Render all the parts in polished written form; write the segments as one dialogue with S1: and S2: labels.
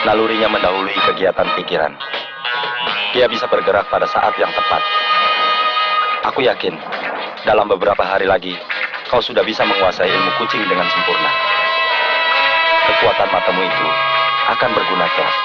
S1: Nalurinya mendahului kegiatan pikiran. Dia bisa bergerak pada saat yang tepat. Aku yakin, dalam beberapa hari lagi, kau sudah bisa menguasai ilmu kucing dengan sempurna. Kekuatan matamu itu akan berguna kelak.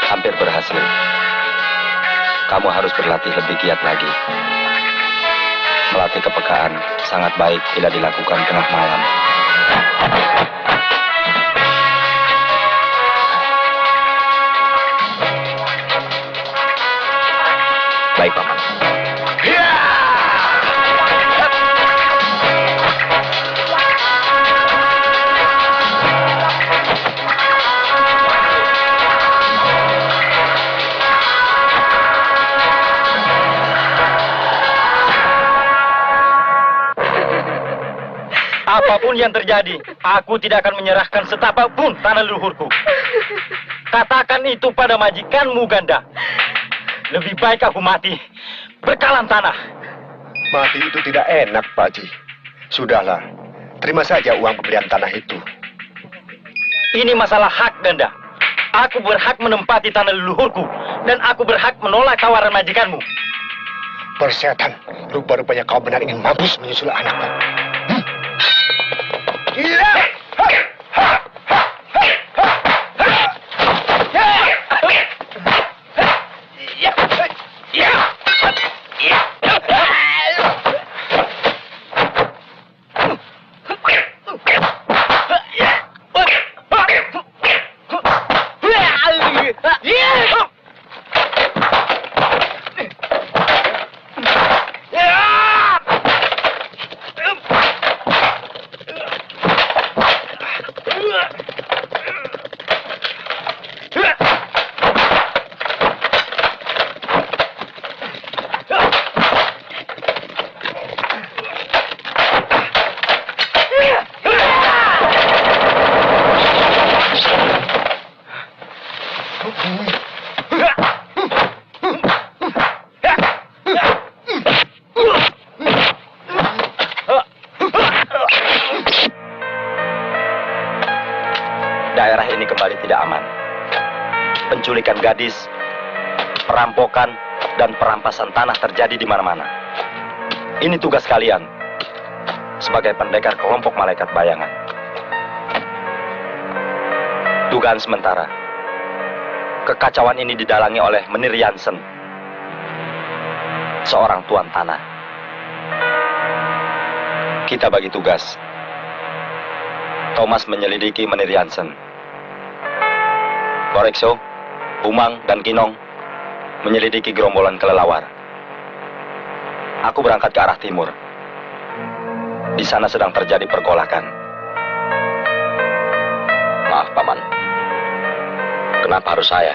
S1: Hampir berhasil. Kamu harus berlatih lebih giat lagi. Melatih kepekaan sangat baik bila dilakukan tengah malam. Baik, Paman. Apapun yang terjadi, aku tidak akan menyerahkan setapak pun tanah leluhurku. Katakan itu pada majikanmu, Ganda. Lebih baik aku mati berkalan tanah.
S2: Mati itu tidak enak, Pak Haji. Sudahlah, terima saja uang pembelian tanah itu.
S1: Ini masalah hak, Ganda. Aku berhak menempati tanah leluhurku, dan aku berhak menolak tawaran majikanmu.
S2: Persetan, rupa-rupanya kau benar ingin mampus menyusul anakmu.
S1: Daerah ini kembali tidak aman. Penculikan gadis, perampokan, dan perampasan tanah terjadi di mana-mana. Ini tugas kalian sebagai pendekar kelompok malaikat bayangan. Dugaan sementara, kekacauan ini didalangi oleh Menir Jansen, seorang tuan tanah. Kita bagi tugas. Thomas menyelidiki Menir Jansen. Korekso, Umang, dan Kinong menyelidiki gerombolan kelelawar. Aku berangkat ke arah timur. Di sana sedang terjadi pergolakan. Maaf, Paman. Kenapa harus saya?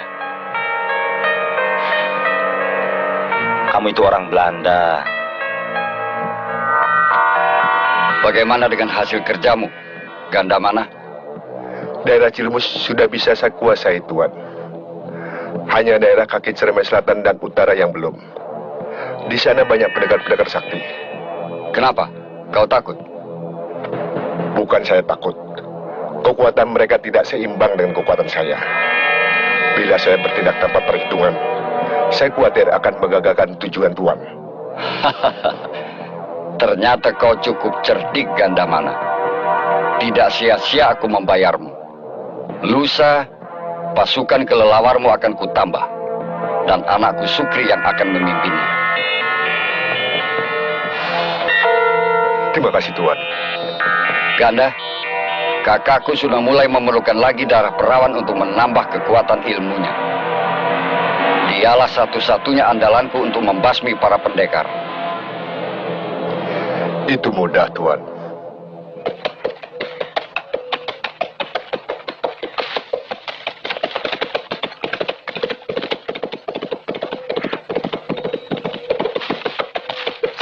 S1: Kamu itu orang Belanda.
S3: Bagaimana dengan hasil kerjamu, Ganda mana?
S2: Daerah Cilmus sudah bisa saya kuasai, Tuan. Hanya daerah kaki Ciremai Selatan dan Utara yang belum. Di sana banyak pendekar-pendekar sakti.
S3: Kenapa? Kau takut?
S2: Bukan saya takut. Kekuatan mereka tidak seimbang dengan kekuatan saya. Bila saya bertindak tanpa perhitungan, saya khawatir akan menggagalkan tujuan Tuan.
S3: Ternyata kau cukup cerdik, Ganda mana. Tidak sia-sia aku membayarmu. Lusa, pasukan kelelawarmu akan kutambah. Dan anakku Sukri yang akan memimpinnya.
S2: Terima kasih, Tuan.
S3: Ganda, kakakku sudah mulai memerlukan lagi darah perawan untuk menambah kekuatan ilmunya. Dialah satu-satunya andalanku untuk membasmi para pendekar.
S2: Itu mudah, Tuan.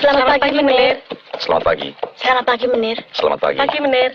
S4: Selamat pagi, Menir.
S1: Selamat pagi.
S4: Selamat pagi, Menir.
S1: Selamat pagi.
S4: Pagi, Menir.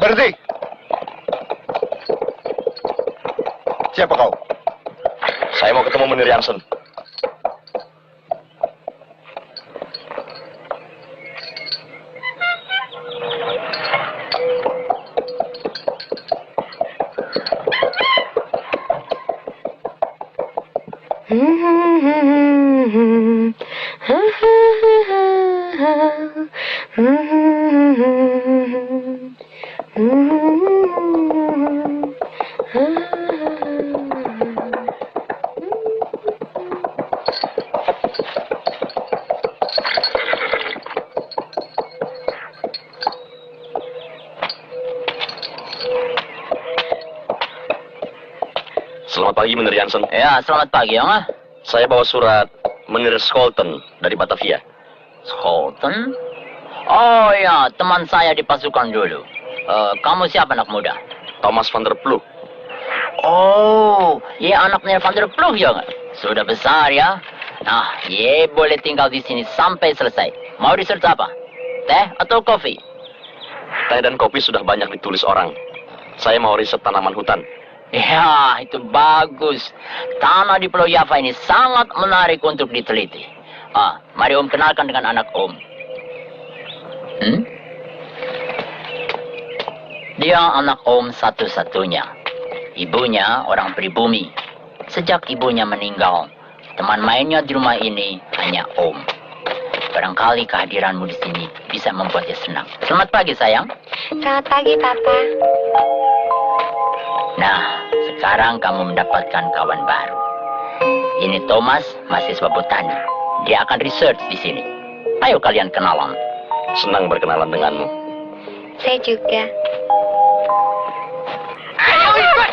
S2: Berhenti! Siapa kau?
S1: Saya mau ketemu Menir Jansen. Selamat pagi, Menir Jansen.
S5: Ya, selamat pagi, Yang.
S1: Saya bawa surat Menir Scholten dari Batavia.
S5: Scholten? Oh ya, teman saya di pasukan dulu. Kamu siapa, anak muda?
S1: Thomas van der Ploeg.
S5: Oh, ya anaknya Van der Ploeg, ya nggak? Sudah besar ya. Nah, ye boleh tinggal di sini sampai selesai. Mau research apa? Teh atau kopi?
S1: Teh dan kopi sudah banyak ditulis orang. Saya mau riset tanaman hutan.
S5: Ya, itu bagus. Tanah di Pulau Java ini sangat menarik untuk diteliti. Mari Om kenalkan dengan anak Om. Dia anak Om satu-satunya. Ibunya orang pribumi. Sejak ibunya meninggal, teman mainnya di rumah ini hanya Om. Barangkali kehadiranmu di sini bisa membuat dia senang. Selamat pagi, sayang.
S4: Selamat pagi, Papa.
S5: Nah, sekarang kamu mendapatkan kawan baru. Ini Thomas, mahasiswa botani. Dia akan research di sini. Ayo kalian kenalan.
S1: Senang berkenalan denganmu.
S4: Saya juga.
S5: Ayo ikut.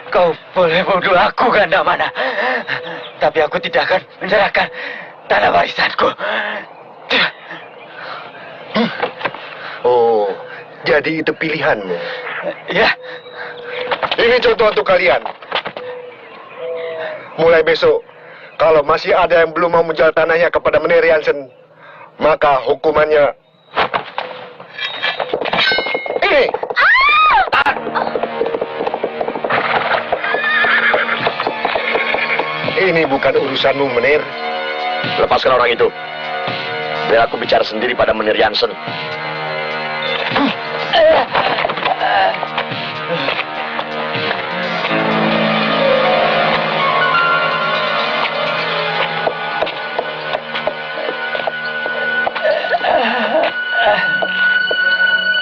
S6: Kau boleh menuduh aku ganda mana, tapi aku tidak akan menyerahkan tanah warisanku.
S2: Oh, jadi itu pilihanmu.
S6: Ya,
S2: Ini contoh untuk kalian. Mulai besok, kalau masih ada yang belum mau menjual tanahnya kepada Menir Jansen, maka hukumannya ini. Ini bukan urusanmu, Menir.
S1: Lepaskan orang itu. Biar aku bicara sendiri pada Menir Jansen.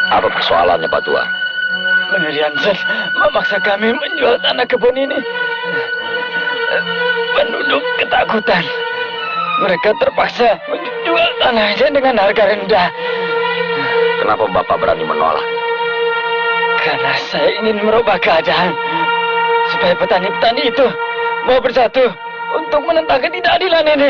S1: Apa persoalannya, Pak Tua?
S6: Menir Jansen memaksa kami menjual tanah kebun ini. Penduduk ketakutan. Mereka terpaksa menjual tanahnya dengan harga rendah.
S1: Kenapa Bapak berani menolak?
S6: Karena saya ingin merubah keadaan. Supaya petani-petani itu mau bersatu untuk menentang ketidakadilan ini.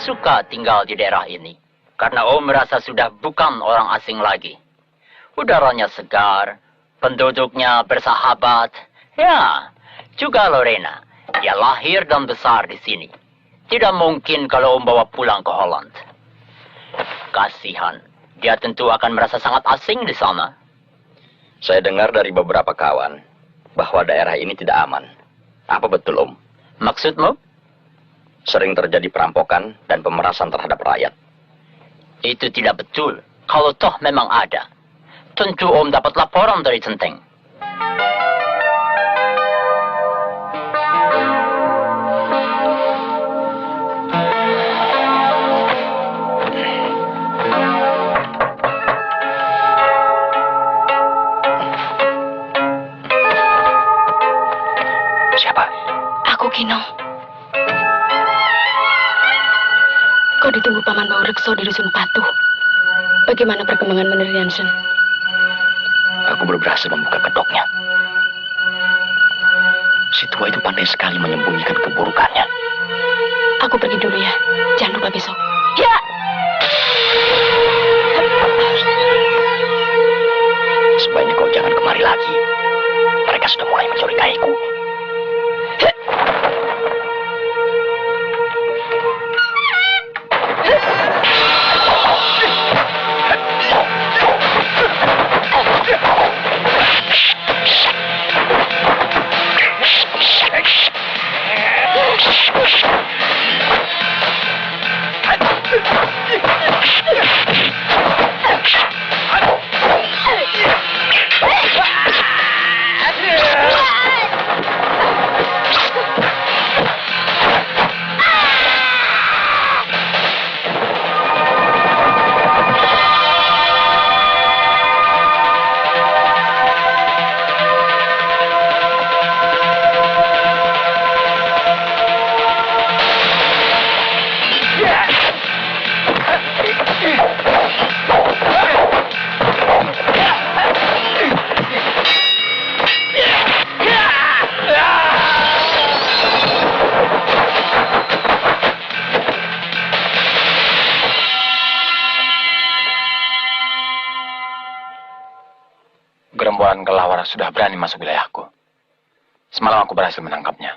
S5: suka tinggal di daerah ini. Karena Om merasa sudah bukan orang asing lagi. Udaranya segar, penduduknya bersahabat. Ya, juga Lorena. Dia lahir dan besar di sini. Tidak mungkin kalau Om bawa pulang ke Holland. Kasihan, dia tentu akan merasa sangat asing di sana.
S3: Saya dengar dari beberapa kawan bahwa daerah ini tidak aman. Apa betul, Om?
S5: Maksudmu?
S3: Sering terjadi perampokan dan pemerasan terhadap rakyat.
S5: Itu tidak betul. Kalau toh memang ada, tentu Om dapat laporan dari Centeng.
S3: Siapa?
S7: Aku Kinong. Kau ditunggu Paman Bau Rekso di Dusun Patuh. Bagaimana perkembangan Menir Jansen?
S3: Aku baru berhasil membuka kedoknya. Si tua itu pandai sekali menyembunyikan keburukannya.
S7: Aku pergi dulu ya. Jangan lupa besok. Ya!
S3: Sebaiknya kau jangan kemari lagi. Mereka sudah mulai mencurigaiku.
S8: Gerombolan kelawar sudah berani masuk wilayahku. Semalam aku berhasil menangkapnya.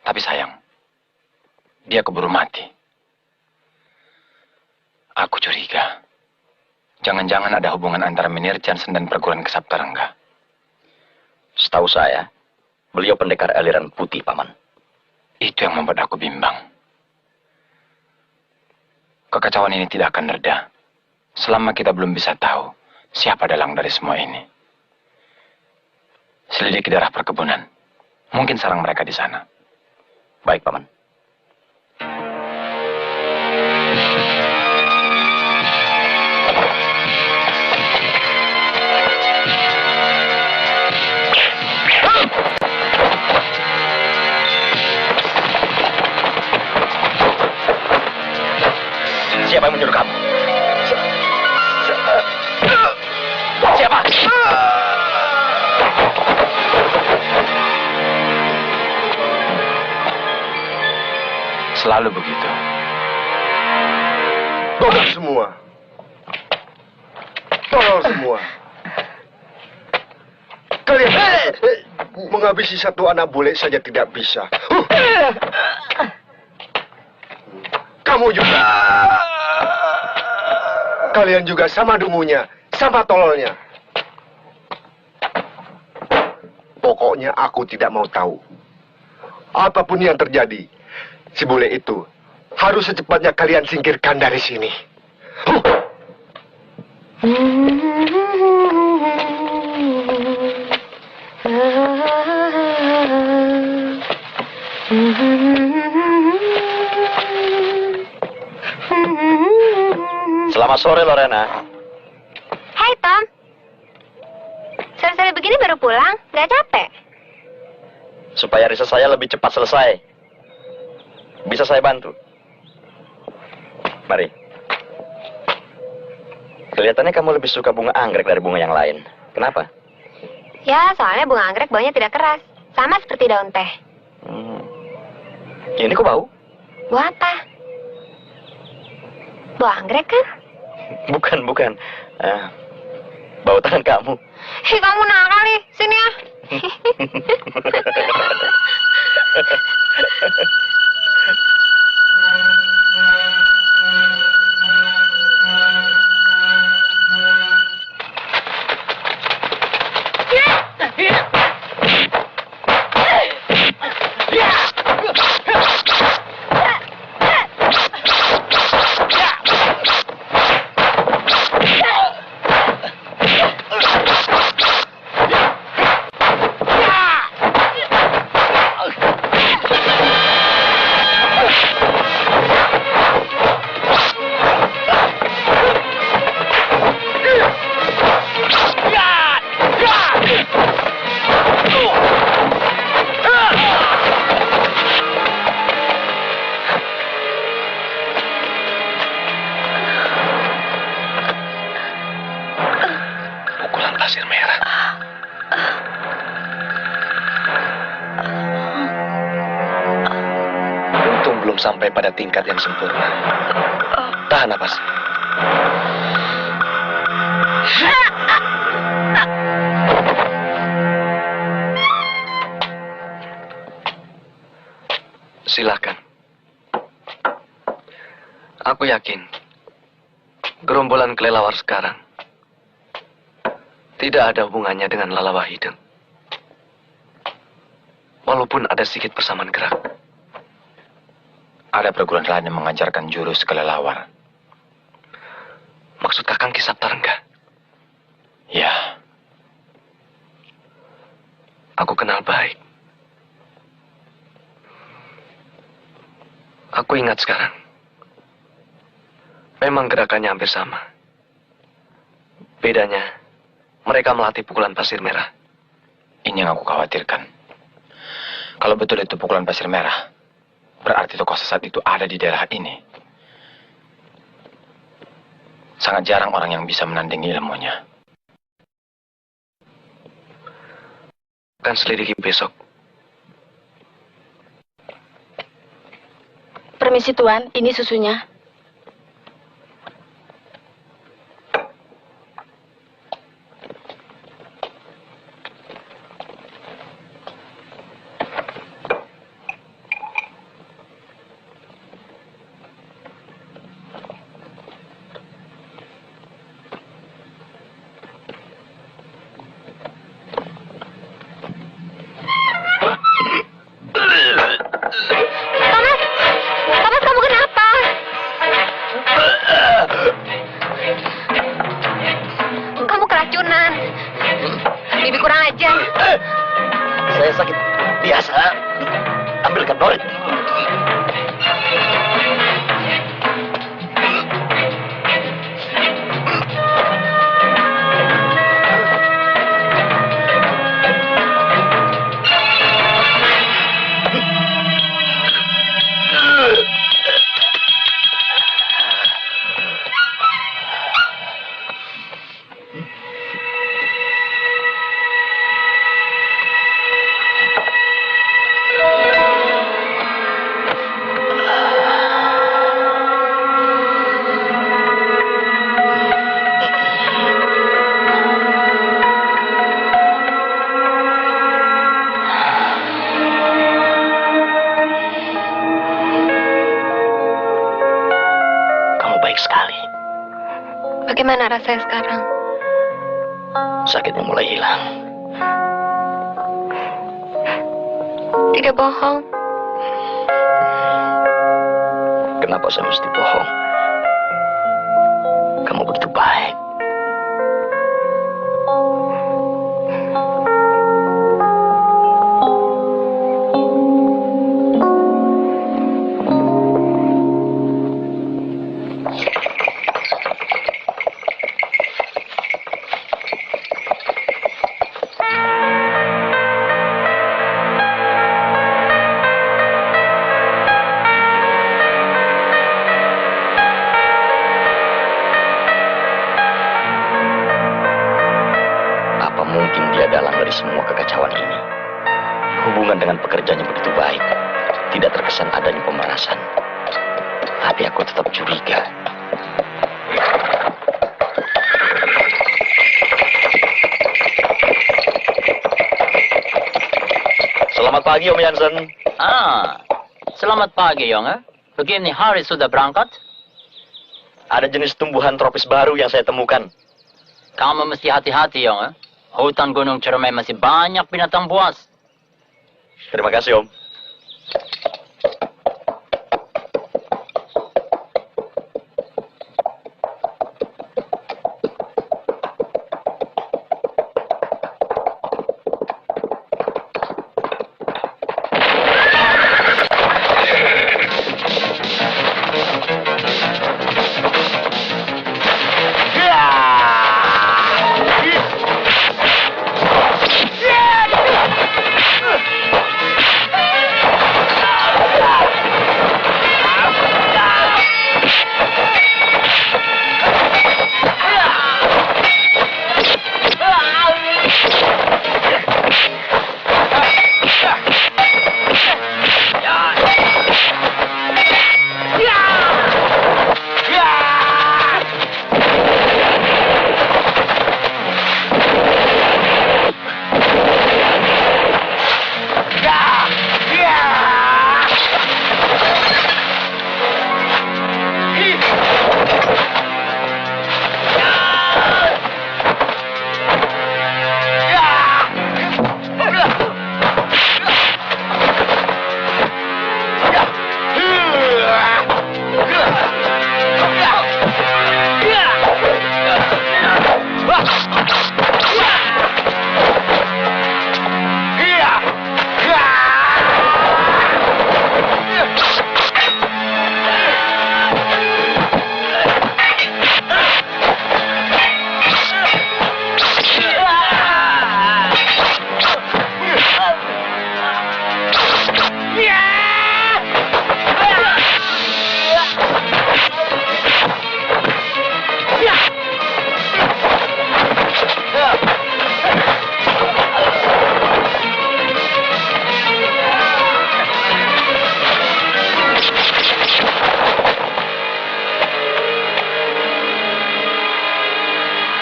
S8: Tapi sayang, dia keburu mati. Aku curiga. Jangan-jangan ada hubungan antara Menir Jansen dan perguruan Kesaptarengga.
S3: Setahu saya, beliau pendekar aliran putih, Paman.
S8: Itu yang membuat aku bimbang. Kekacauan ini tidak akan reda selama kita belum bisa tahu siapa dalang dari semua ini. Selidiki daerah perkebunan. Mungkin sarang mereka di sana.
S3: Baik, Paman. Siapa yang menyuruh kamu? Siapa?
S8: Selalu begitu.
S2: Tolong semua. Tolong semua. Kalian menghabisi satu anak bule saja tidak bisa. Kamu juga. Kalian juga sama dungunya, sama tololnya. Pokoknya aku tidak mau tahu. Apapun yang terjadi, si bule itu harus secepatnya kalian singkirkan dari sini.
S3: Selamat sore, Lorena.
S4: Hai, Tom. Sore-sore begini baru pulang? Gak capek?
S3: Supaya riset saya lebih cepat selesai. Bisa saya bantu? Mari. Kelihatannya kamu lebih suka bunga anggrek dari bunga yang lain. Kenapa?
S4: Ya, soalnya bunga anggrek baunya tidak keras. Sama seperti daun teh.
S3: Ini kok bau?
S4: Bau apa? Bau anggrek kan?
S6: Bukan. Bau tangan kamu.
S4: Hei, kamu nakal nih. Sini ya.
S2: Pasir merah. Untung belum sampai pada tingkat yang sempurna. Tahan napas. Silakan. Aku yakin gerombolan kelelawar sekarang tidak ada hubungannya dengan Lala Wahideng. Walaupun ada sedikit persamaan gerak.
S8: Ada perguruan lain yang mengajarkan jurus kelelawar.
S2: Maksud Kakang Ki Saptarengga?
S8: Ya.
S2: Aku kenal baik. Aku ingat sekarang. Memang gerakannya hampir sama. Bedanya, mereka melatih pukulan pasir merah.
S8: Ini yang aku khawatirkan. Kalau betul itu pukulan pasir merah, berarti tokoh sesat itu ada di daerah ini. Sangat jarang orang yang bisa menandingi ilmunya.
S2: Akan selidiki besok.
S7: Permisi Tuan, ini susunya.
S4: Thomas, kamu kenapa? Kamu keracunan. Bibi kurang ajar.
S6: Saya sakit biasa. Ambilkan Norit.
S4: Bagaimana rasanya sekarang?
S6: Sakitnya mulai hilang.
S4: Tidak bohong.
S6: Kenapa saya mesti bohong? Kamu begitu baik. Semua kekacauan ini, hubungan dengan pekerjaannya begitu baik, tidak terkesan adanya pemerasan. Tapi aku tetap curiga.
S1: Selamat pagi, Om Jansen.
S5: Selamat pagi, Yong. Begini hari sudah berangkat?
S1: Ada jenis tumbuhan tropis baru yang saya temukan.
S5: Kamu mesti hati-hati, Yong. Hutan Gunung Ciremai masih banyak binatang buas.
S1: Terima kasih, Om.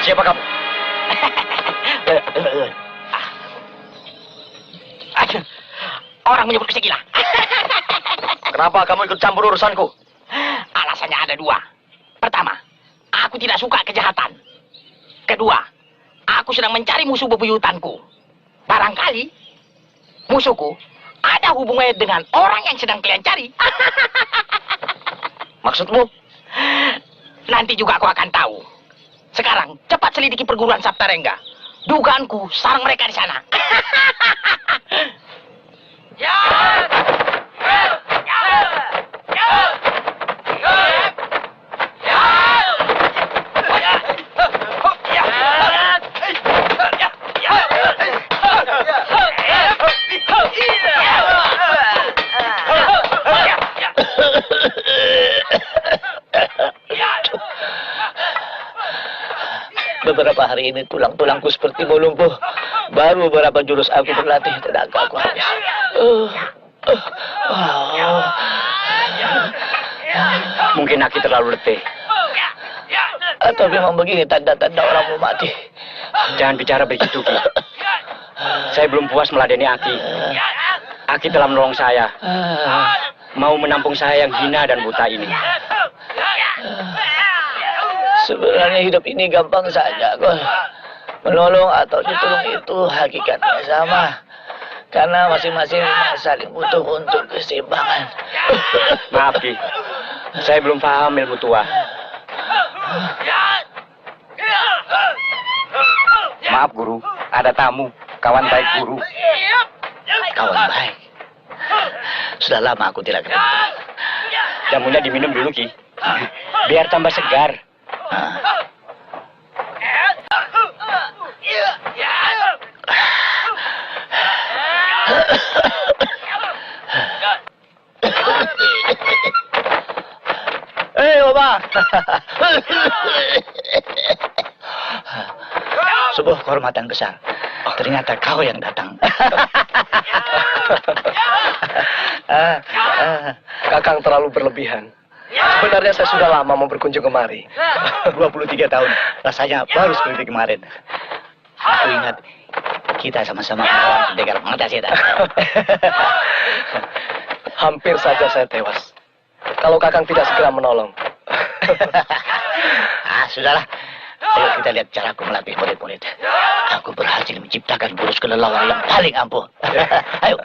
S1: Siapa kamu?
S6: Orang menyebut kesekilah.
S1: Kenapa kamu ikut campur urusanku?
S6: Alasannya ada dua. Pertama, aku tidak suka kejahatan. Kedua, aku sedang mencari musuh bebuyutanku. Barangkali musuhku ada hubungannya dengan orang yang sedang kalian cari.
S1: Maksudmu?
S6: Nanti juga aku akan tahu. Sekarang, cepat selidiki perguruan Saptarengga. Dugaanku, sarang mereka di sana.
S9: Beberapa hari ini tulang-tulangku seperti mau lumpuh. Baru beberapa jurus aku berlatih, tenaga aku habis.
S6: Mungkin Aki terlalu letih.
S9: Atau memang begini tanda-tanda orang mau mati.
S6: Jangan bicara begitu, Ki. Saya belum puas meladeni Aki. Aki telah menolong saya. Mau menampung saya yang hina dan buta ini.
S9: Sebenarnya hidup ini gampang saja, kok. Menolong atau ditolong itu hakikatnya sama. Karena masing-masing saling butuh untuk keseimbangan.
S6: Maaf, Ki. Saya belum paham ilmu tua. Maaf, Guru. Ada tamu. Kawan baik Guru.
S9: Kawan baik. Sudah lama aku tidak ketemu.
S6: Jamunya diminum dulu, Ki. Biar tambah segar.
S9: Hei, Oma. Sebuah kehormatan besar. Ternyata kau yang datang.
S6: Kakang terlalu berlebihan. Sebenarnya saya sudah lama mau berkunjung kemari.
S9: 23 tahun. Rasanya baru seperti kemarin. Aku ingat kita sama-sama melawan pendekar mata setan.
S10: Hampir saja saya tewas. Kalau Kakang tidak segera menolong.
S9: Sudahlah. Ayo kita lihat caraku melatih murid-murid. Aku berhasil menciptakan jurus kelelawar yang paling ampuh. Ayo.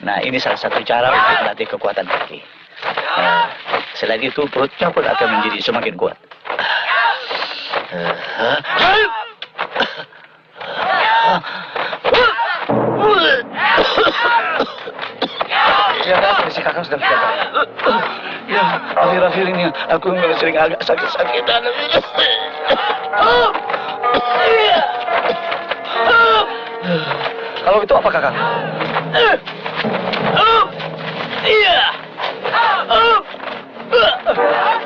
S9: Nah, ini salah satu cara untuk melatih kekuatan kaki. Selain itu, perutnya pun akan menjadi semakin kuat.
S10: Ya, kondisi Kakang sudah tidak baik.
S9: Ya, akhir-akhir ini aku sering agak sakit-sakitan.
S10: Kalau itu apa Kakang?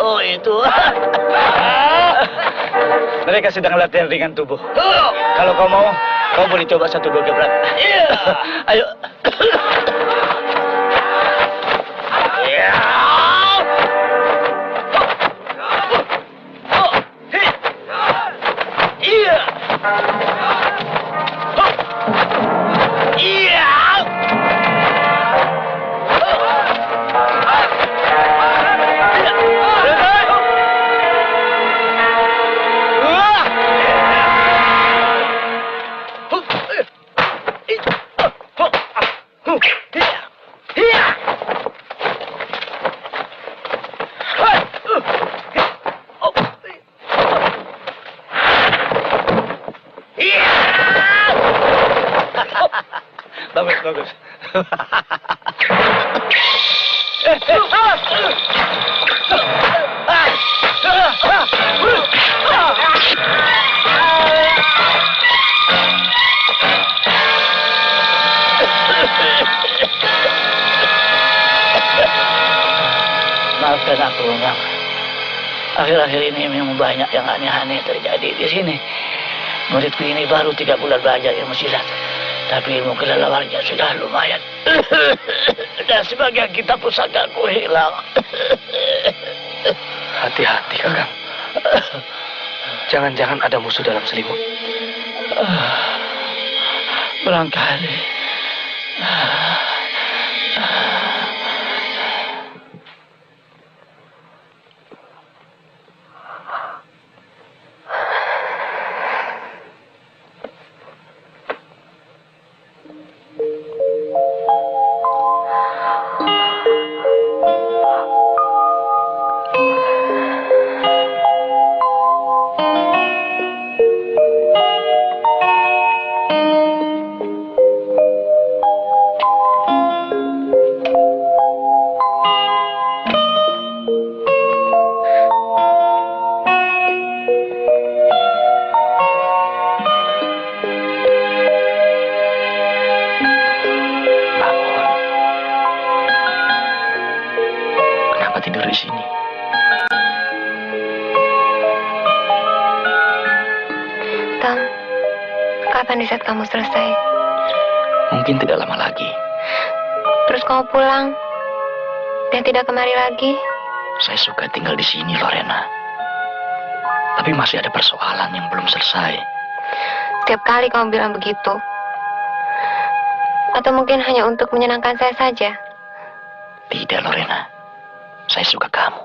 S9: Oh, itu. Mereka sedang latihan ringan tubuh. Kalau kau mau, kau boleh coba 1-2 gebrak. Ayo. Bagus. Maafkan aku, Bang. Akhir-akhir ini memang banyak yang aneh-aneh terjadi di sini. Muridku ini baru 3 bulan belajar ilmu silat, tapi ilmu kelelawarnya sudah lumayan. Dan sebagian kitab pusakaku hilang.
S10: Hati-hati, Kakang. Jangan-jangan ada musuh dalam selimut.
S9: Barangkali.
S10: Tidur di sini.
S4: Tom, kapan riset kamu selesai?
S10: Mungkin tidak lama lagi.
S4: Terus kamu pulang dan tidak kemari lagi?
S10: Saya suka tinggal di sini, Lorena. Tapi masih ada persoalan yang belum selesai.
S4: Setiap kali kamu bilang begitu. Atau mungkin hanya untuk menyenangkan saya saja?
S10: Tidak, Lorena. Saya suka kamu.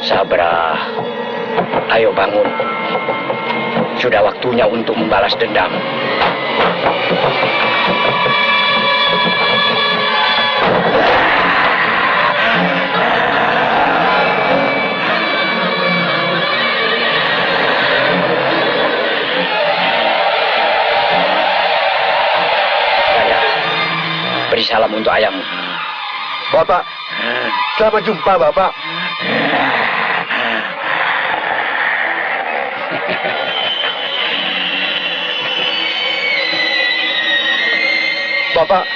S10: Sabra, ayo bangun.
S3: Sudah waktunya untuk membalas dendam. Beri salam untuk ayahmu.
S2: Bapak, selamat jumpa, Bapak. Bapak,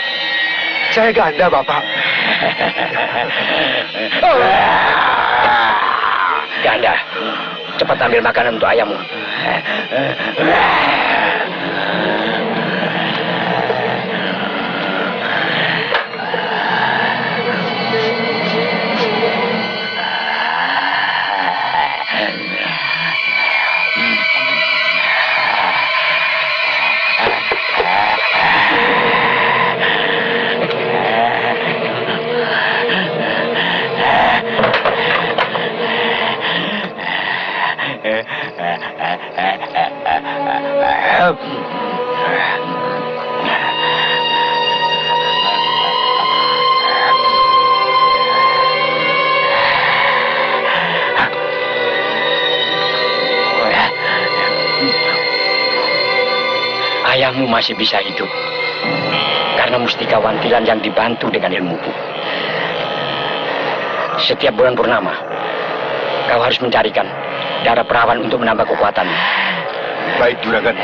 S2: saya Ganda, Bapak.
S3: Ganda, cepat ambil makanan untuk ayahmu. Ayahmu masih bisa hidup karena mustika wantilan yang dibantu dengan ilmuku. Setiap bulan purnama, kau harus mencarikan darah perawan untuk menambah kekuatanmu.
S2: Baik, Juragan.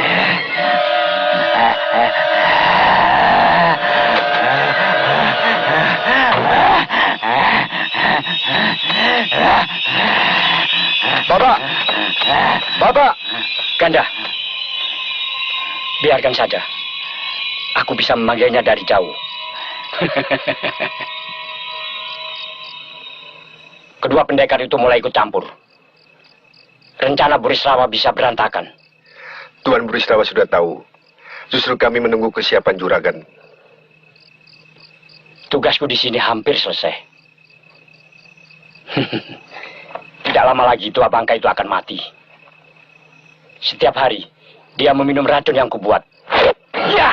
S3: Bapak! Bapak! Ganda, biarkan saja. Aku bisa memanggilnya dari jauh. Kedua pendekar itu mulai ikut campur. Rencana Burisrawa bisa berantakan.
S2: Tuan Burisrawa sudah tahu. Justru kami menunggu kesiapan Juragan.
S3: Tugasku di sini hampir selesai. Tidak lama lagi tua bangka itu akan mati. Setiap hari, dia meminum racun yang kubuat. Ya!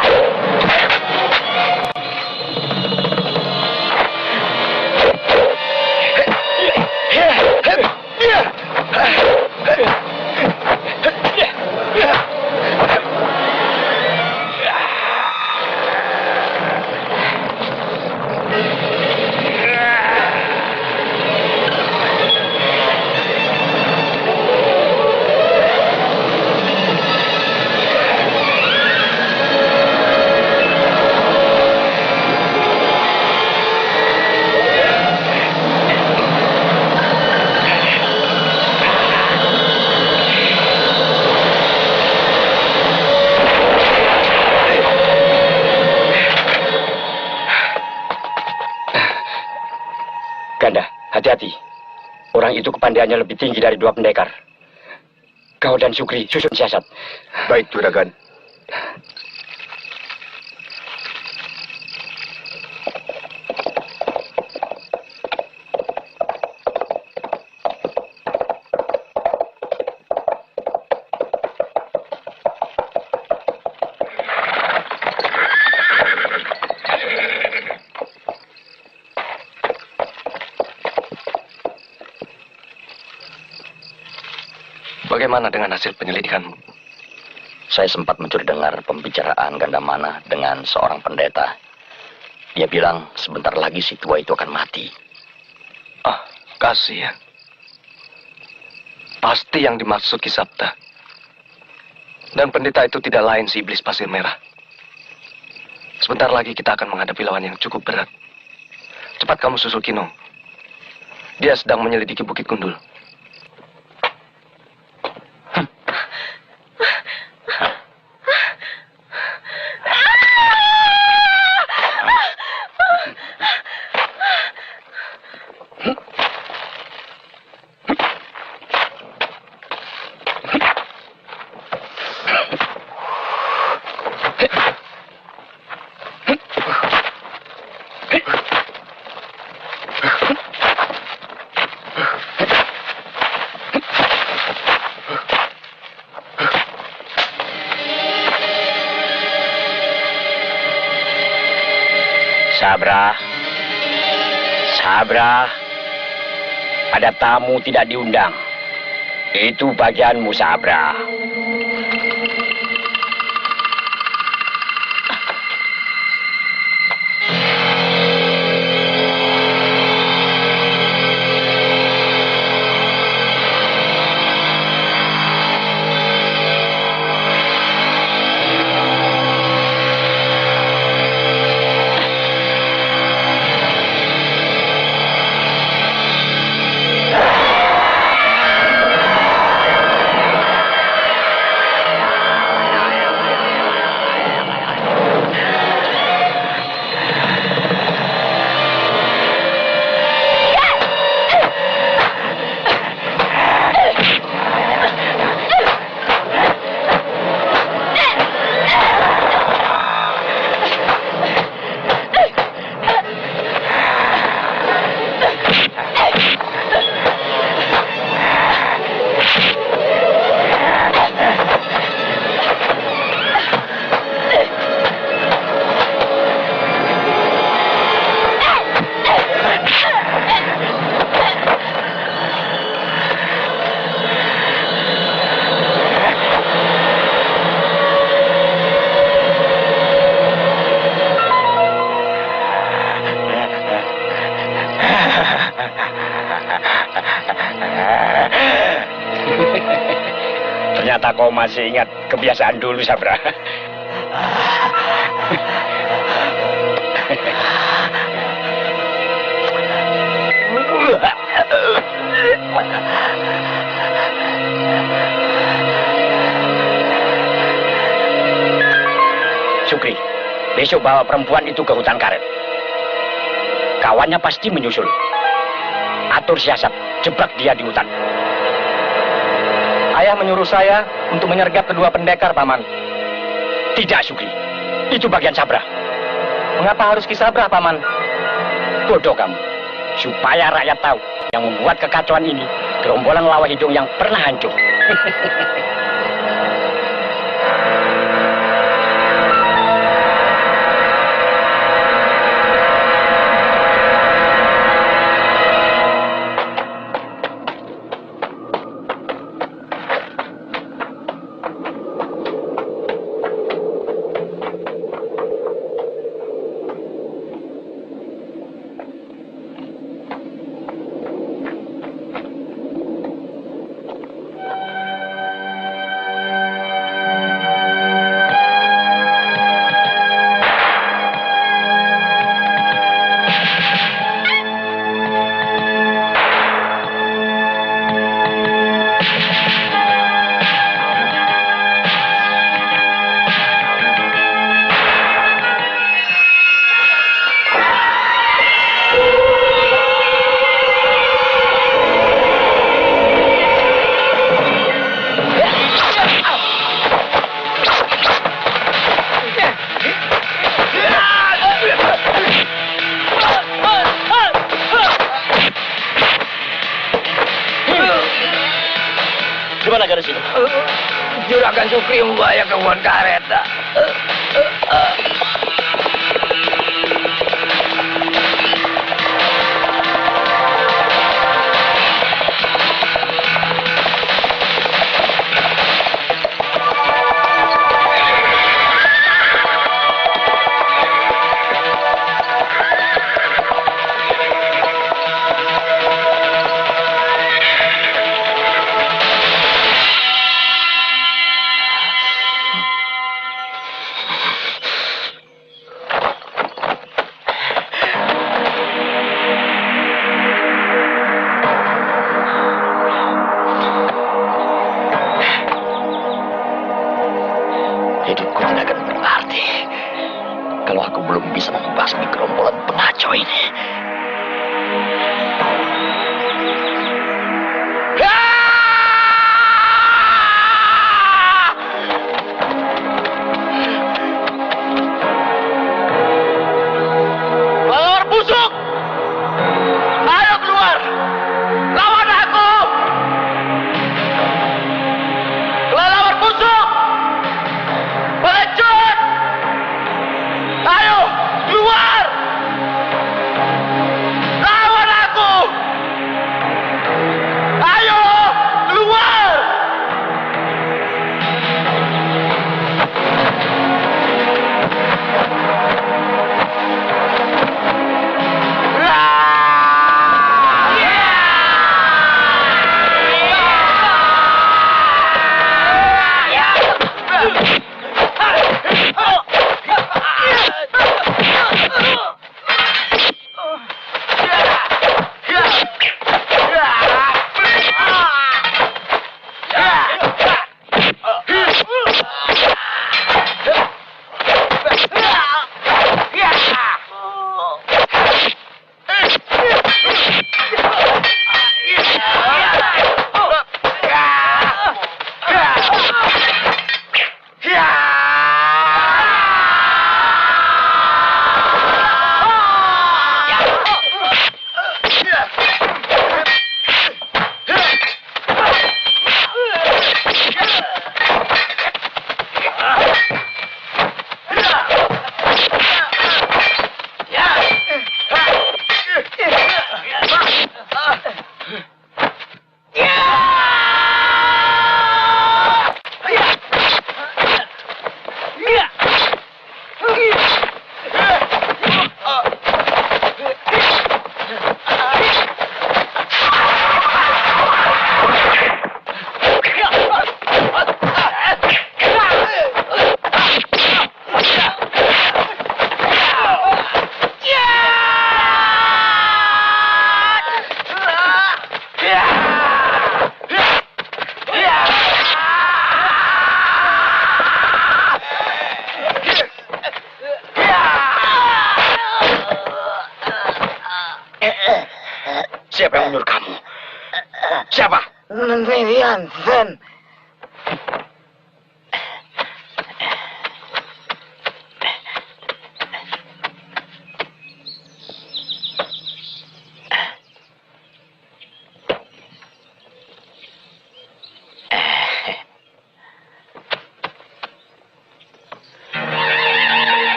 S3: Ganda, hati-hati. Orang itu kepandaiannya lebih tinggi dari dua pendekar. Kau dan Sukri susun siasat.
S2: Baik, Juragan.
S10: Bagaimana dengan hasil penyelidikanmu?
S3: Saya sempat mencuri dengar pembicaraan Gandamana dengan seorang pendeta. Dia bilang sebentar lagi si tua itu akan mati.
S10: Ah, kasihan. Pasti yang dimaksud Kisabta. Dan pendeta itu tidak lain si iblis pasir merah. Sebentar lagi kita akan menghadapi lawan yang cukup berat. Cepat kamu susul Kinong. Dia sedang menyelidiki Bukit Gundul.
S6: Sabra. Sabra, ada tamu tidak diundang. Itu bagianmu, Sabra. Ternyata kau masih ingat kebiasaan dulu, Sabra. Sukri, besok bawa perempuan itu ke hutan karet. Kawannya pasti menyusul. Atur siasat, jebak dia di hutan.
S10: Ayah menyuruh saya untuk menyergap kedua pendekar, Paman.
S6: Tidak, Sukri. Itu bagian Sabra.
S10: Mengapa harus Ki Sabra, Paman?
S6: Bodoh kamu. Supaya rakyat tahu yang membuat kekacauan ini gerombolan lawa hidung yang pernah hancur.
S9: Gimana garis ini?
S6: Juragan Sukri membawa ke hutan karet. yang menyuruh kamu? Siapa?
S9: Nanti Hansen.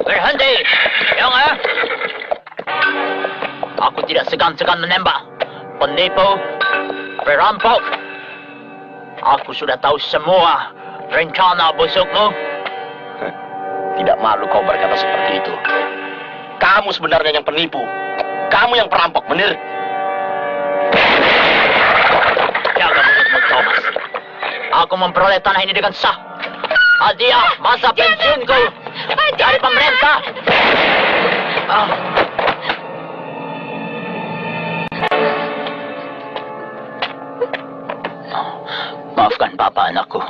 S5: Berhenti, jangan. Aku tidak segan-segan menembak. Penipu, perampok. Aku sudah tahu semua rencana busukmu.
S6: Tidak malu kau berkata seperti itu. Kamu sebenarnya yang penipu. Kamu yang perampok, Menir.
S5: Jaga mulutmu, Thomas. Aku memperoleh tanah ini dengan sah. Hadiah masa pensiunku dari pemerintah. Maafkan Bapak, anakku.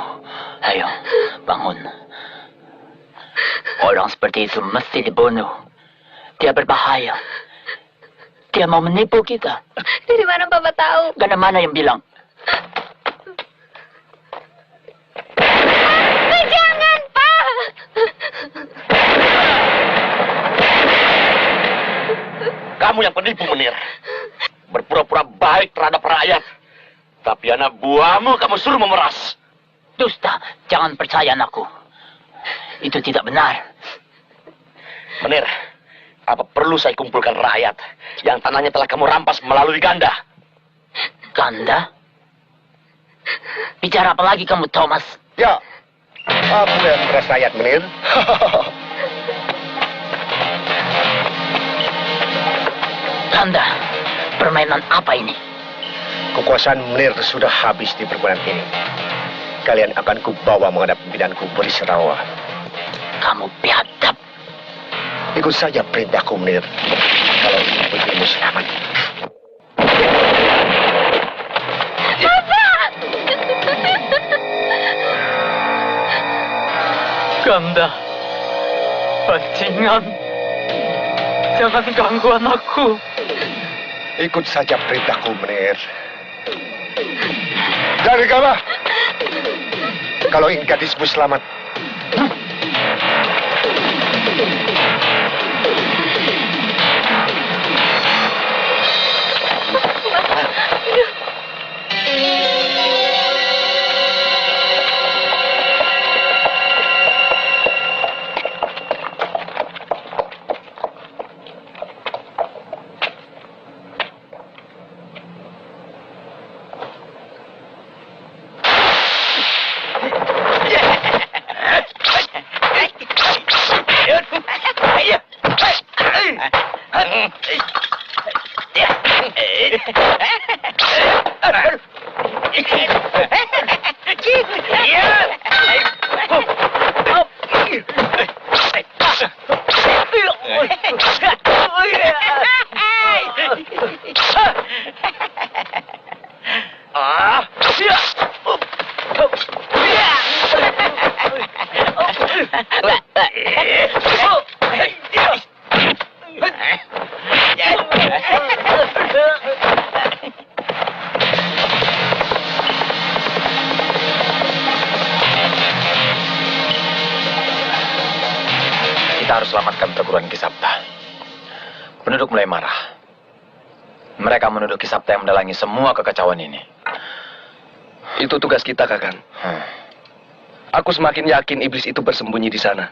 S5: Ayo, bangun. Orang seperti itu mesti dibunuh. Dia berbahaya. Dia mau menipu kita.
S4: Dari mana Papa tahu?
S5: Karena mana yang bilang?
S4: Jangan, Pak!
S6: Kamu yang penipu, Menir. Berpura-pura baik terhadap rakyat. Tapi anak buahmu kamu suruh memeras.
S5: Dusta, jangan percaya anakku. Itu tidak benar.
S6: Menir, apa perlu saya kumpulkan rakyat yang tanahnya telah kamu rampas melalui ganda?
S5: Ganda? Bicara apa lagi kamu, Thomas?
S2: Ya, aku yang memeras rakyat, Menir.
S5: Ganda, permainan apa ini?
S2: Kekuasaan Menir sudah habis di perguruan ini. Kalian akan kubawa menghadap pimpinanku Berisrawa.
S5: Kamu biadab.
S2: Ikut saja perintahku, Menir. Kalau ingin putrimu selamat.
S5: Ganda, bajingan. Jangan ganggu anakku.
S2: Ikut saja perintahku, Menir. Dari kalah. Kalau ingin gadismu selamat.
S8: Kita harus selamatkan perguruan Kisapta. Penduduk mulai marah. Mereka menuduh Kisapta yang mendalangi semua kekacauan ini.
S10: Itu tugas kita, Kakang. Aku semakin yakin iblis itu bersembunyi di sana.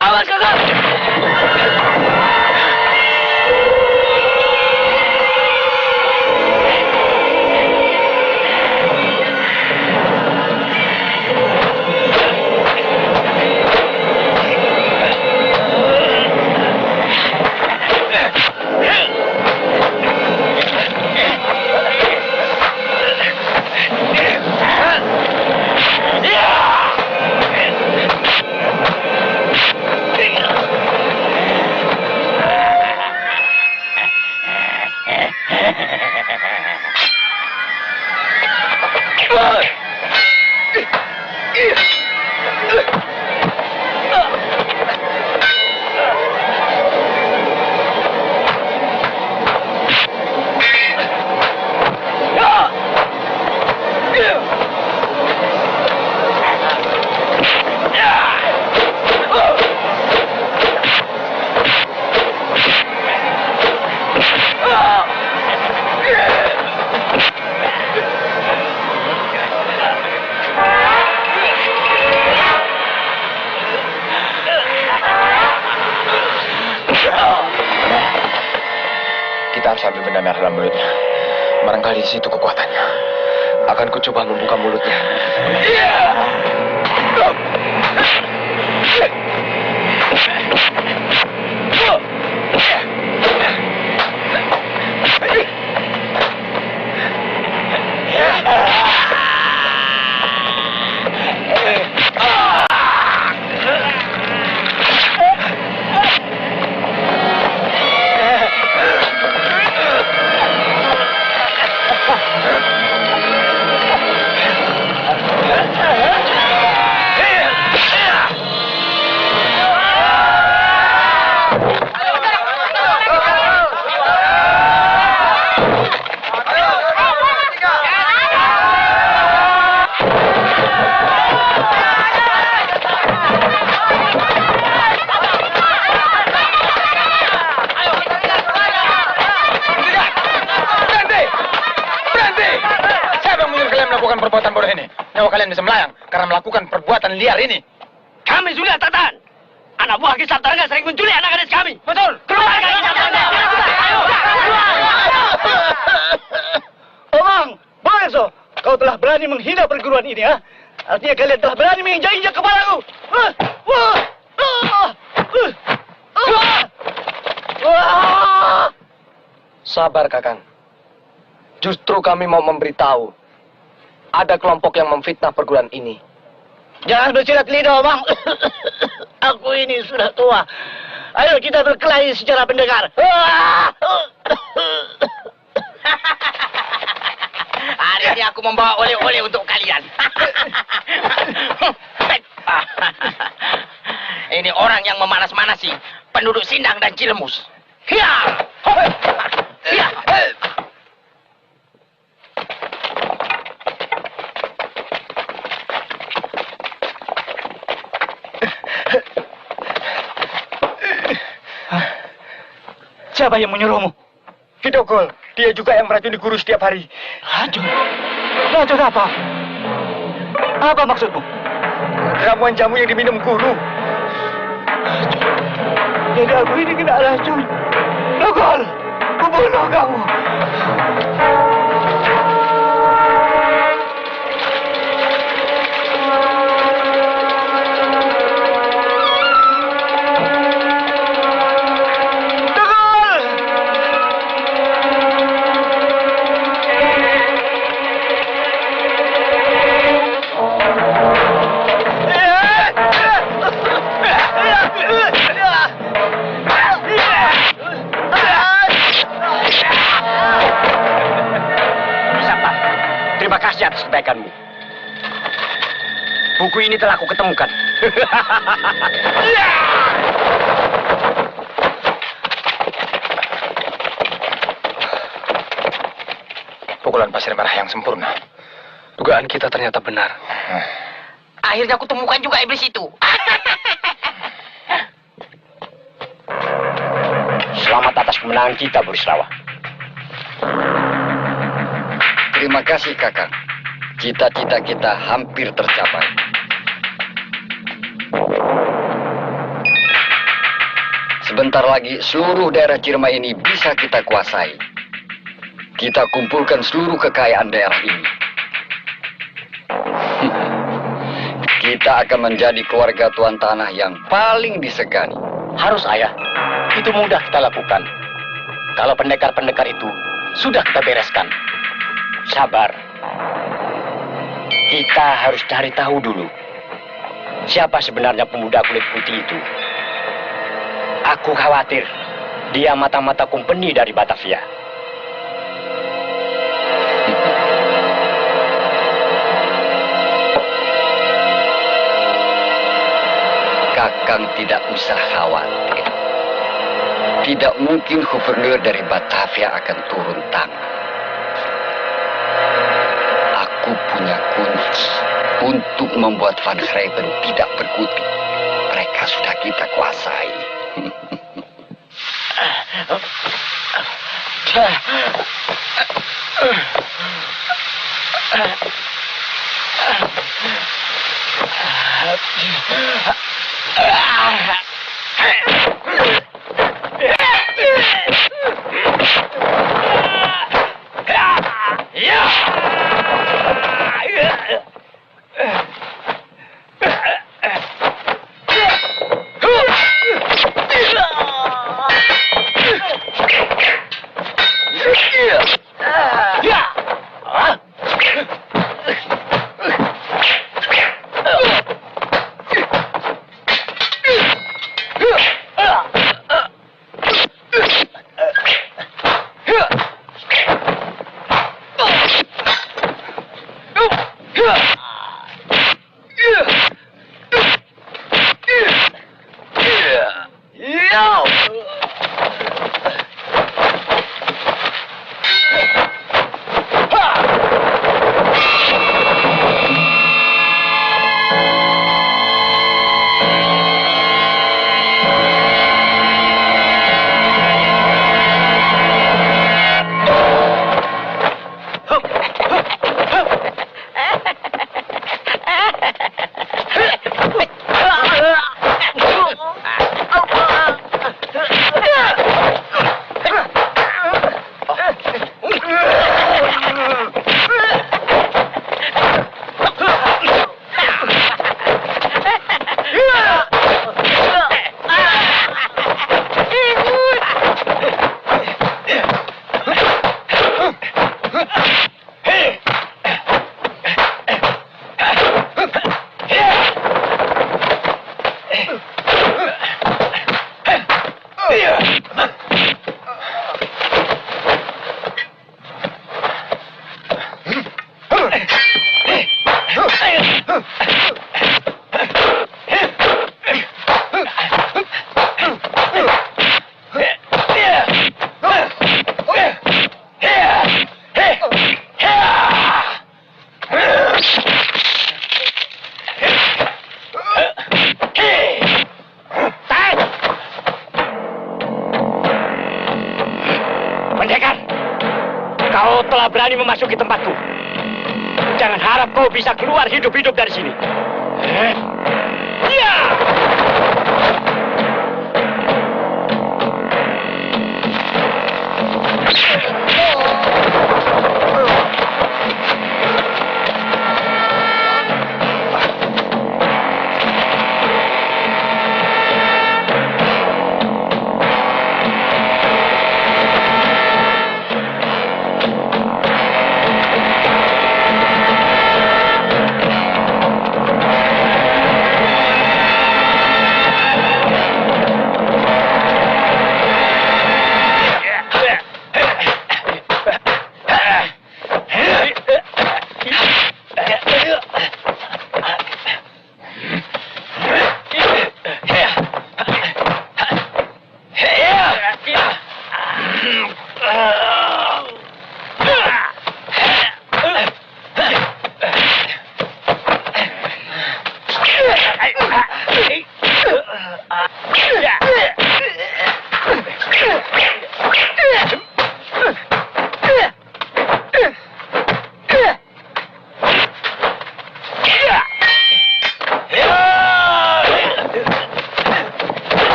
S9: Awas, Kakang!
S8: Kita harus ambil benda merah dalam mulutnya. Barangkali di situ kekuatannya.
S10: Akan kucoba membuka mulutnya.
S8: Perbuatan bodoh ini. Nyawa kalian bisa melayang karena melakukan perbuatan liar ini.
S6: Kami sudah tatan. Anak buah Ki Saptarga sering menculik anak gadis kami. Betul. Keluar Ki Saptarga.
S9: Omong, boleh so. Kau telah berani menghina perguruan ini, ha? Artinya kalian telah berani menginjak-injak kepalaku.
S10: Sabar, Kakang. Justru kami mau memberitahu. Ada kelompok yang memfitnah perguruan ini.
S9: Jangan bersilat lidah, Omong. Aku ini sudah tua. Ayo kita berkelahi secara pendengar.
S6: Hari ini aku membawa oleh-oleh untuk kalian. Ini orang yang memanas-manasi penduduk Sindang dan Cilemus. Hiya! Hiya!
S9: Siapa yang menyuruhmu?
S10: Kidokol, dia juga yang meracuni guru setiap hari.
S9: Racun? Racun apa? Apa maksudmu?
S10: Ramuan jamu yang diminum guru.
S9: Racun. Jadi aku ini kena racun. Dokol, kubunuh kamu.
S6: Terima kasih atas kebaikanmu. Buku ini telah aku ketemukan.
S8: Pukulan pasir merah yang sempurna.
S10: Dugaan kita ternyata benar.
S6: Akhirnya aku temukan juga iblis itu. Selamat atas kemenangan kita, Burisrawa.
S3: Terima kasih, Kakang. Cita-cita kita hampir tercapai. Sebentar lagi seluruh daerah Cirema ini bisa kita kuasai. Kita kumpulkan seluruh kekayaan daerah ini. Kita akan menjadi keluarga tuan tanah yang paling disegani.
S6: Harus, Ayah. Itu mudah kita lakukan. Kalau pendekar-pendekar itu sudah kita bereskan. Sabar. Kita harus cari tahu dulu. Siapa sebenarnya pemuda kulit putih itu? Aku khawatir dia mata-mata kumpeni dari Batavia.
S3: Kakang tidak usah khawatir. Tidak mungkin gubernur dari Batavia akan turun tangan. Aku punya kunci untuk membuat Van Greven tidak berkutik. Mereka sudah kita kuasai.
S11: Kau telah berani memasuki tempatku. Jangan harap kau bisa keluar hidup-hidup dari sini. Ya!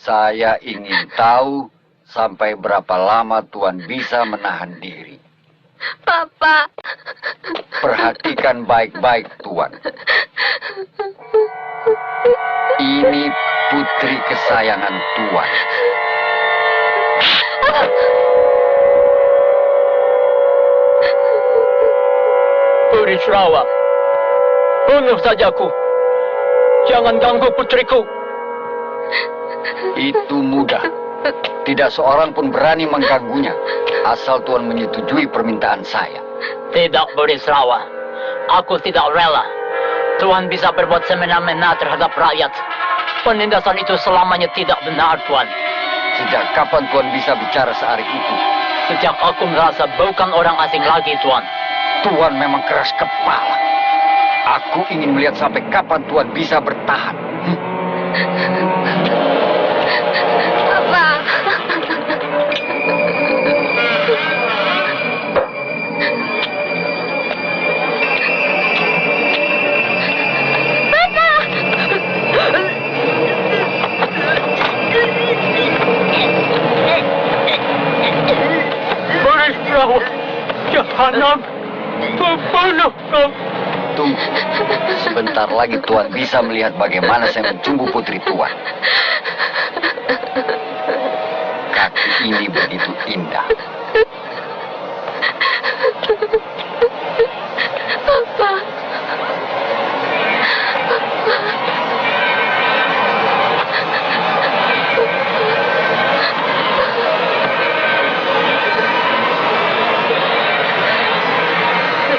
S3: Saya ingin tahu sampai berapa lama Tuan bisa menahan diri.
S4: Papa.
S3: Perhatikan baik-baik, Tuan. Ini putri kesayangan Tuan.
S11: Burisrawa, bunuh saja aku. Jangan ganggu putriku.
S3: Itu mudah. Tidak seorang pun berani mengganggunya, asal Tuan menyetujui permintaan saya.
S5: Tidak, Burisrawa. Aku tidak rela. Tuhan bisa berbuat semena-mena terhadap rakyat. Penindasan itu selamanya tidak benar, Tuan.
S3: Sejak kapan Tuan bisa bicara searif itu?
S5: Sejak aku merasa bukan orang asing lagi, Tuan.
S3: Tuan memang keras kepala. Aku ingin melihat sampai kapan Tuan bisa bertahan.
S4: Papa.
S11: Burisrawa, jahanam, membunuh kau.
S3: Tunggu. Sebentar lagi Tuan bisa melihat bagaimana saya mencumbu putri Tuan. Kaki ini begitu indah.
S4: Papa.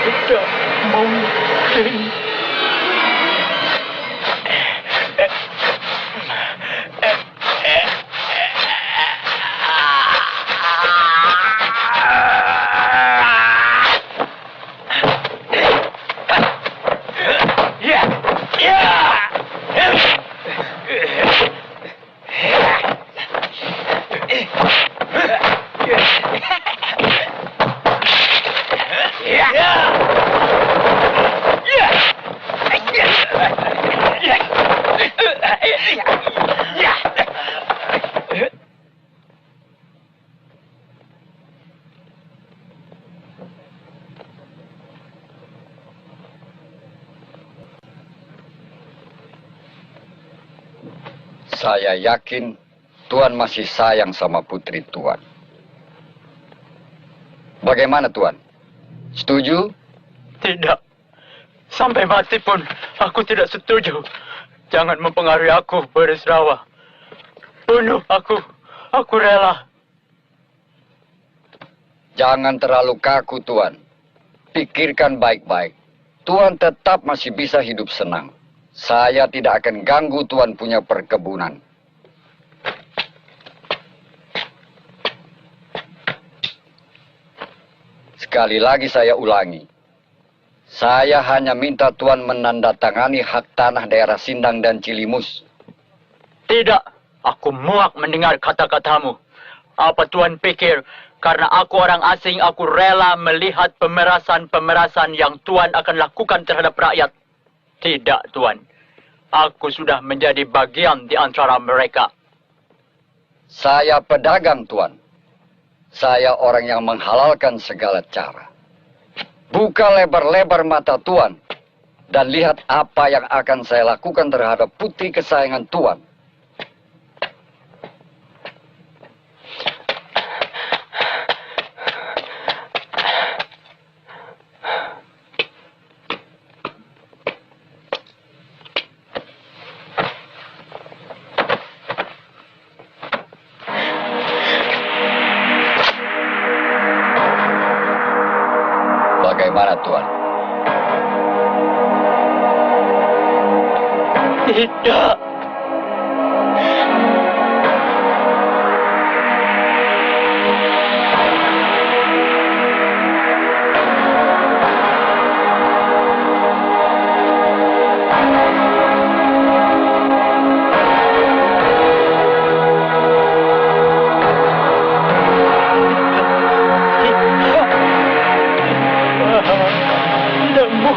S11: Tidak mungkin.
S3: Saya yakin Tuan masih sayang sama putri Tuan. Bagaimana Tuan? Setuju?
S12: Tidak. Sampai mati pun aku tidak setuju. Jangan mempengaruhi aku, Berisrawa. Bunuh aku. Aku rela.
S3: Jangan terlalu kaku, Tuan. Pikirkan baik-baik. Tuan tetap masih bisa hidup senang. Saya tidak akan ganggu Tuan punya perkebunan. Sekali lagi saya ulangi. Saya hanya minta Tuan menandatangani hak tanah daerah Sindang dan Cilimus.
S12: Tidak. Aku muak mendengar kata-katamu. Apa Tuan pikir, karena aku orang asing, aku rela melihat pemerasan-pemerasan yang Tuan akan lakukan terhadap rakyat? Tidak, Tuan. Aku sudah menjadi bagian di antara mereka.
S3: Saya pedagang, Tuan. Saya orang yang menghalalkan segala cara. Buka lebar-lebar mata Tuan dan lihat apa yang akan saya lakukan terhadap putri kesayangan Tuan. Bagaimana, Tuan?
S12: Tidak.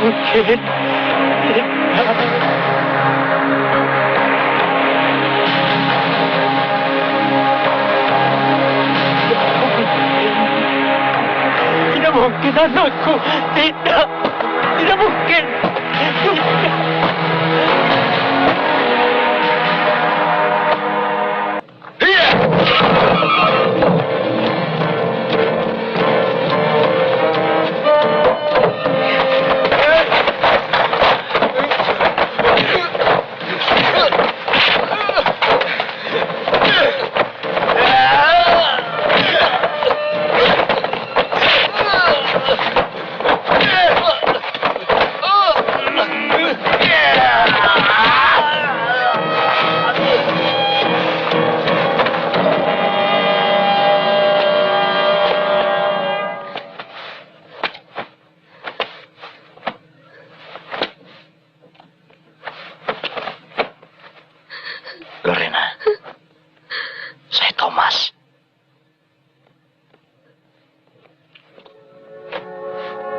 S12: Mungkin. Tidak mungkin anakku. Tidak. Tidak mungkin. Tidak.
S6: Lorena, saya Thomas.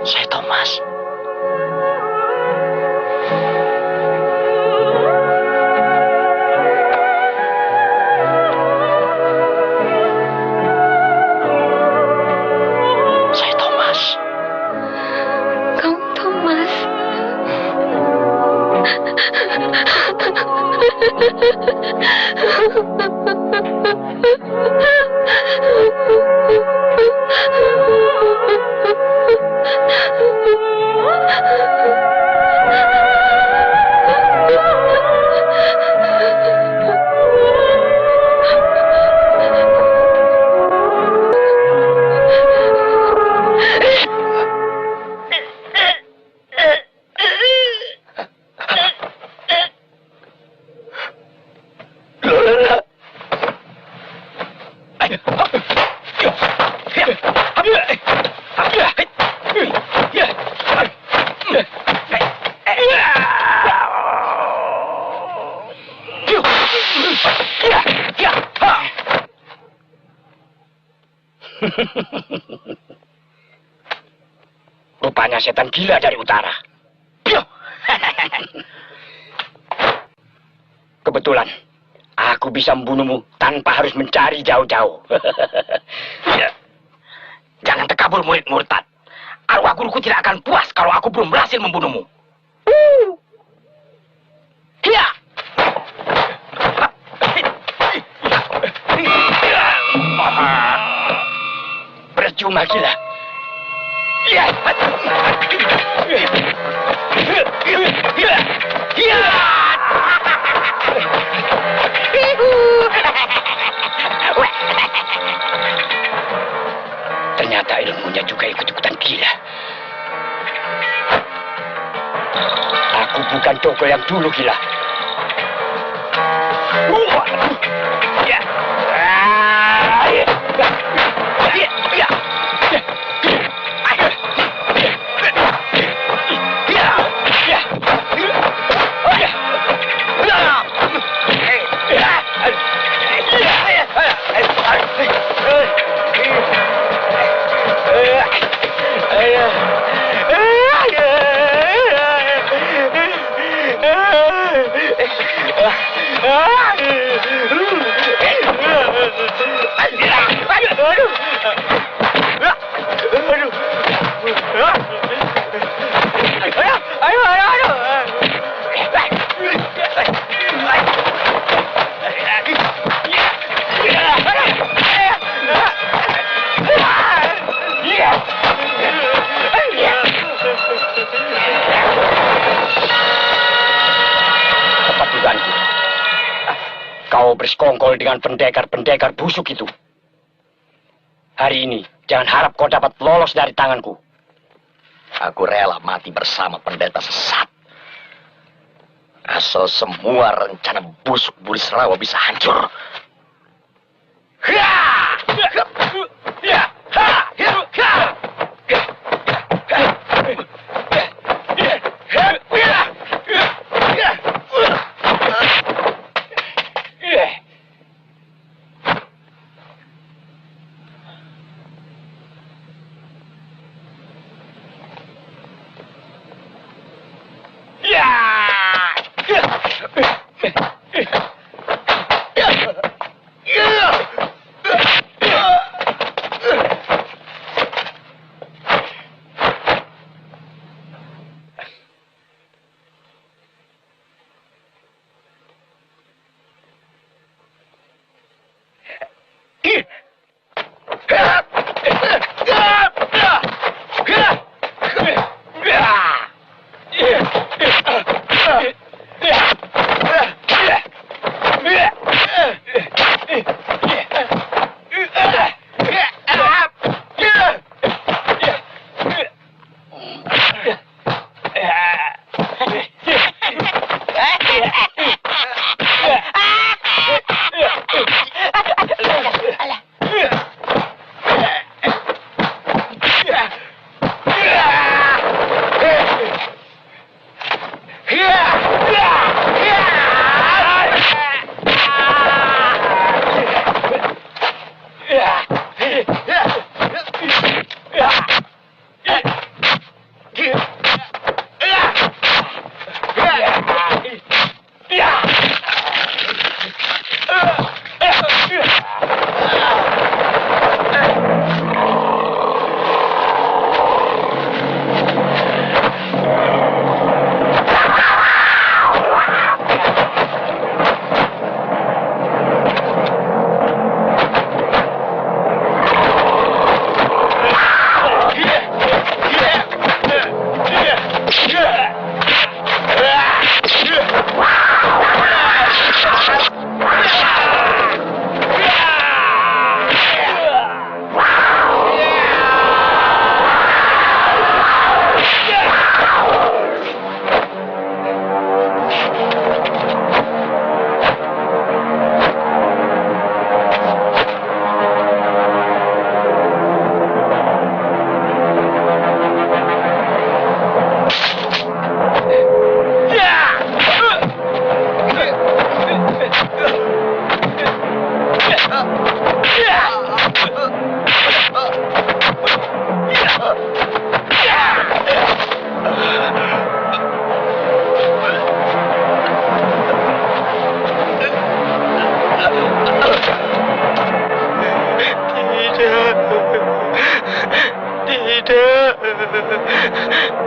S6: Saya Thomas. Saya Thomas.
S4: Kamu Thomas.
S11: Rupanya setan gila dari utara. Kebetulan, aku bisa membunuhmu tanpa harus mencari jauh-jauh. Jangan tekabur murid murtad. Arwah guruku tidak akan puas kalau aku belum berhasil membunuhmu. Hiya! lemah gila. Ya. Ternyata ilmunya juga ikut-ikutan gila. Aku bukan Dogo yang dulu gila. Ya. Kau bersekongkol dengan pendekar-pendekar busuk itu. Hari ini, jangan harap kau dapat lolos dari tanganku.
S3: Aku rela mati bersama pendeta sesat. Asal semua rencana busuk Burisrawa bisa hancur.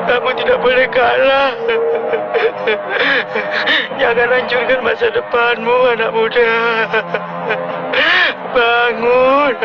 S11: Kamu tidak boleh kalah. Jangan hancurkan masa depanmu, anak muda. Bangun.